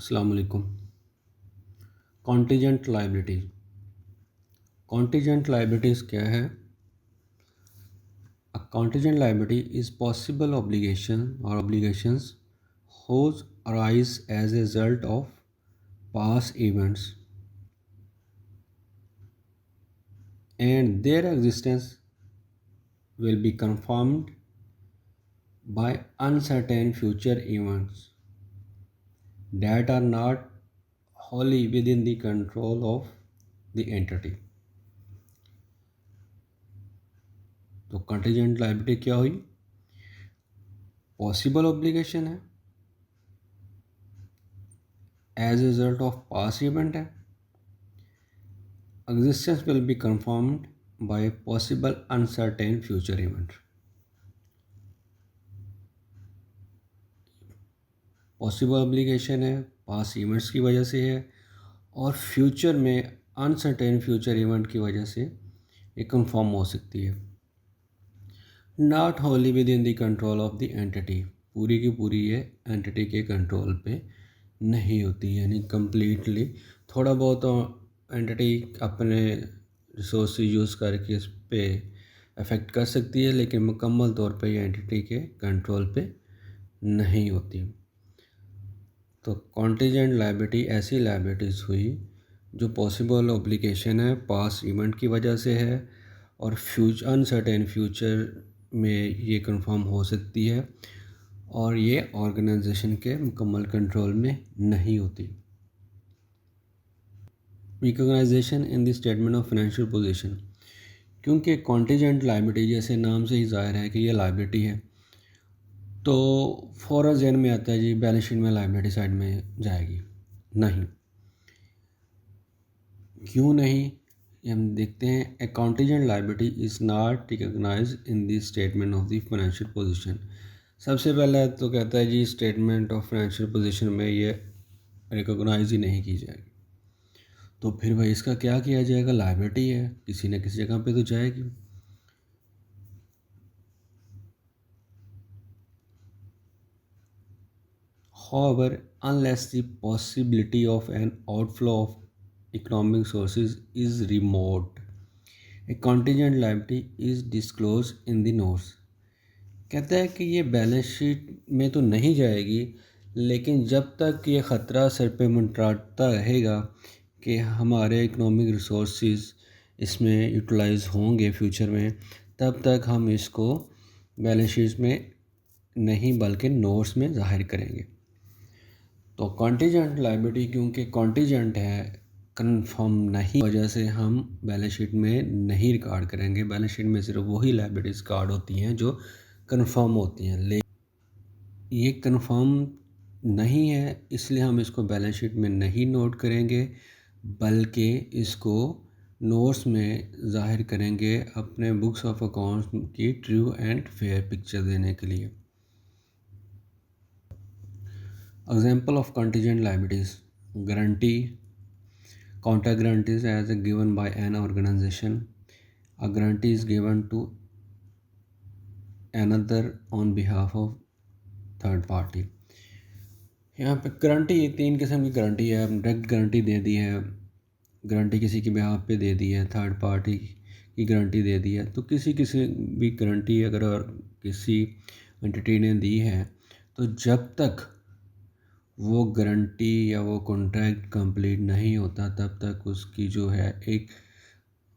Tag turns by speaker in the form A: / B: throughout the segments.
A: अस्सलाम वालेकुम। Contingent liabilities. Contingent liabilities क्या है? A contingent liability is possible obligation or obligations whose arise as a result of past events and their existence will be confirmed by uncertain future events that are not wholly within the control of the entity। तो contingent liability क्या हुई? Possible obligation है, as a result of past event है, existence will be confirmed by possible uncertain future event. Possible obligation है, past events की वजह से है, और फ्यूचर में अनसर्टेन फ्यूचर इवेंट की वजह से ये कंफर्म हो सकती है। Not Holi with in the control of the entity, पूरी की पूरी ये एंटिटी के कंट्रोल पे नहीं होती, यानी कम्प्लीटली थोड़ा बहुत एंटिटी अपने रिसोर्स यूज़ करके इस पे अफेक्ट कर सकती है, लेकिन मुकम्मल तौर पे ये एंटिटी के कंट्रोल पे नहीं होती। तो कॉन्टीजेंट लायबिलिटी ऐसी लायबिलिटीज़ हुई जो पॉसिबल ऑब्लिगेशन है, पास्ट इवेंट की वजह से है, और अनसर्टेन फ्यूचर में ये कंफर्म हो सकती है, और ये ऑर्गेनाइजेशन के मुकम्मल कंट्रोल में नहीं होती। Recognition in the statement of financial position, क्योंकि कॉन्टीजेंट लायबिलिटी जैसे नाम से ही ज़ाहिर है कि ये लायबिलिटी है, तो फ़ौरन ज़हन में आता है जी बैलेंस शीट में लायबिलिटी साइड में जाएगी। नहीं, क्यों नहीं, ये हम देखते हैं। A contingent liability is not recognise in the statement of the financial position. सबसे पहले तो कहता है जी स्टेटमेंट ऑफ फाइनेंशियल पोजीशन में ये रिकॉग्नाइज ही नहीं की जाएगी, तो फिर भाई इसका क्या किया जाएगा? लायबिलिटी है, किसी न किसी जगह पे तो जाएगी। However, unless the possibility of an outflow of economic sources is remote, a contingent liability is disclosed in the notes। कहता है कि ये बैलेंस शीट में तो नहीं जाएगी, लेकिन जब तक ये ख़तरा सर पे मंडराता रहेगा कि हमारे इकोनॉमिक रिसोर्सेज इसमें यूटिलाइज होंगे फ्यूचर में, तब तक हम इसको बैलेंस शीट में नहीं बल्कि नोट्स में ज़ाहिर करेंगे। तो कॉन्टीजेंट लायबिलिटी क्योंकि कॉन्टीजेंट है, कंफर्म नहीं, वजह से हम बैलेंस शीट में नहीं रिकॉर्ड करेंगे। बैलेंस शीट में सिर्फ वही लायबिलिटीज़ रिकॉर्ड होती हैं जो कंफर्म होती हैं, लेकिन ये कंफर्म नहीं है, इसलिए हम इसको बैलेंस शीट में नहीं नोट करेंगे, बल्कि इसको नोट्स में ज़ाहिर करेंगे अपने बुक्स ऑफ अकाउंट्स की ट्रू एंड फेयर पिक्चर देने के लिए। Example of contingent liabilities: guarantee, counter guarantees as given by an organization. A guarantee is given to another on behalf of third party। यहाँ पे गारंटी तीन किस्म की guarantee है। डायरेक्ट गारंटी दे दी है, गारंटी किसी के बिहाफ पे दे दी है, थर्ड पार्टी की गारंटी दे दी है। तो किसी किसी भी गारंटी अगर किसी एंटिटी ने दी है, तो जब तक वो गारंटी या वो कॉन्ट्रैक्ट कंप्लीट नहीं होता, तब तक उसकी जो है एक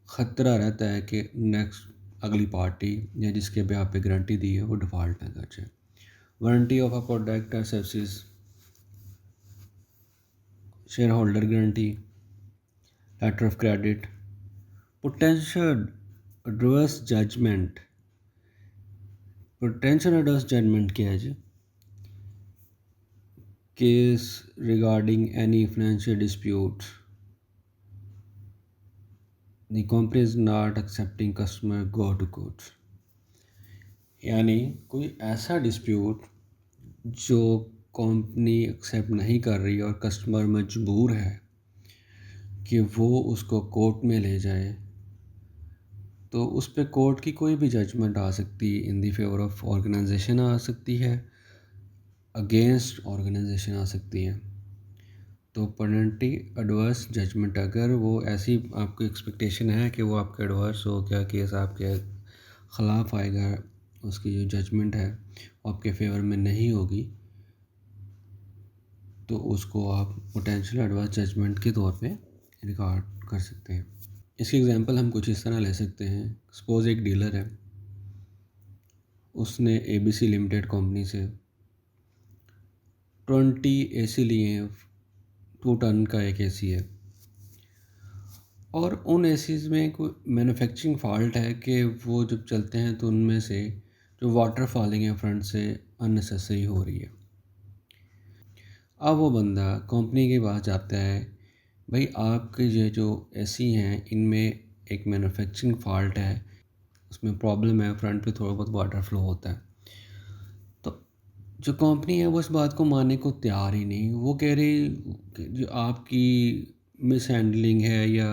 A: ख़तरा रहता है कि नेक्स्ट अगली पार्टी या जिसके ब्याह पे गारंटी दी है वो डिफ़ॉल्ट ना कर जाए। वारंटी ऑफ अ प्रोडक्ट और services, shareholder guarantee, letter of credit, potential adverse judgment. Potential adverse judgment क्या है जी? Case regarding any financial dispute, the company is not accepting customer go to court। यानी कोई ऐसा dispute जो company accept नहीं कर रही और कस्टमर मजबूर है कि वो उसको कोर्ट में ले जाए, तो उस पर कोर्ट की कोई भी जजमेंट आ सकती है। इन दी फेवर ऑफ ऑर्गेनाइजेशन आ सकती है, अगेंस्ट ऑर्गेनाइजेशन आ सकती है। तो पेनल्टी एडवर्स जजमेंट, अगर वो ऐसी आपको एक्सपेक्टेशन है कि वो आपका एडवर्स हो गया, केस आपके ख़िलाफ़ आएगा, उसकी जो जजमेंट है वो आपके फेवर में नहीं होगी, तो उसको आप पोटेंशियल एडवर्स जजमेंट के तौर पे रिकॉर्ड कर सकते हैं। इसकी एग्जांपल हम कुछ इस तरह ले सकते हैं। सपोज़ एक डीलर है, उसने ABC लिमिटेड कंपनी से 20 AC लिए हैं। 2 टन का एक AC है, और उन एसीज़ में कोई मैन्युफैक्चरिंग फ़ॉल्ट है कि वो जब चलते हैं तो उनमें से जो वाटर फॉलिंग है फ्रंट से अननेसेसरी हो रही है। अब वो बंदा कंपनी के पास जाता है, भाई आपके ये जो एसी हैं इनमें एक मैन्युफैक्चरिंग फ़ॉल्ट है, उसमें प्रॉब्लम है, फ्रंट पे थोड़ा बहुत वाटर फ्लो होता है। तो जो कंपनी है वो इस बात को मानने को तैयार ही नहीं। वो कह रही कि जो आपकी मिस हैंडलिंग है या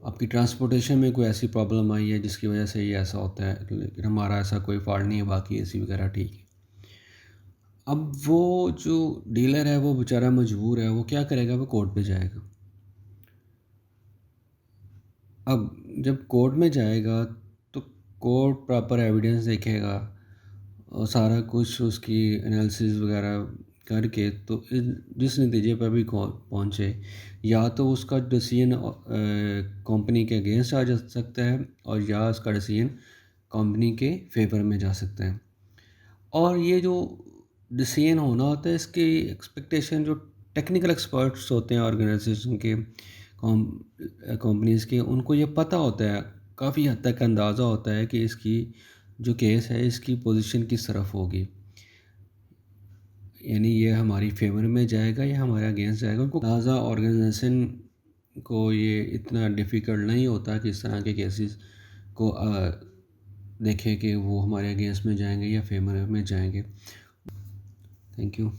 A: आपकी ट्रांसपोर्टेशन में कोई ऐसी प्रॉब्लम आई है जिसकी वजह से ये ऐसा होता है, लेकिन हमारा ऐसा कोई फॉल्ट नहीं है, बाकी एसी वगैरह ठीक है। अब वो जो डीलर है वो बेचारा मजबूर है, वो क्या करेगा, वो कोर्ट पे जाएगा। अब जब कोर्ट में जाएगा तो कोर्ट प्रॉपर एविडेंस देखेगा और सारा कुछ उसकी एनालिसिस वगैरह करके तो जिस नतीजे पर भी पहुँचे, या तो उसका डिसीजन कंपनी के अगेंस्ट आ जा सकता है और या उसका डिसीजन कंपनी के फेवर में जा सकता है। और ये जो डिसीजन होना होता है, इसकी एक्सपेक्टेशन जो टेक्निकल एक्सपर्ट्स होते हैं ऑर्गेनाइजेशन के, कंपनीज़ के, उनको ये पता होता है, काफ़ी हद तक अंदाज़ा होता है कि इसकी जो केस है इसकी पोजीशन किस तरफ होगी, यानी ये हमारी फेवर में जाएगा या हमारे अगेंस्ट जाएगा। उनको लिहाजा ऑर्गेनाइजेशन को ये इतना डिफ़िकल्ट नहीं होता कि इस तरह के केसेस को देखें कि वो हमारे अगेंस्ट में जाएंगे या फेवर में जाएंगे। Thank you.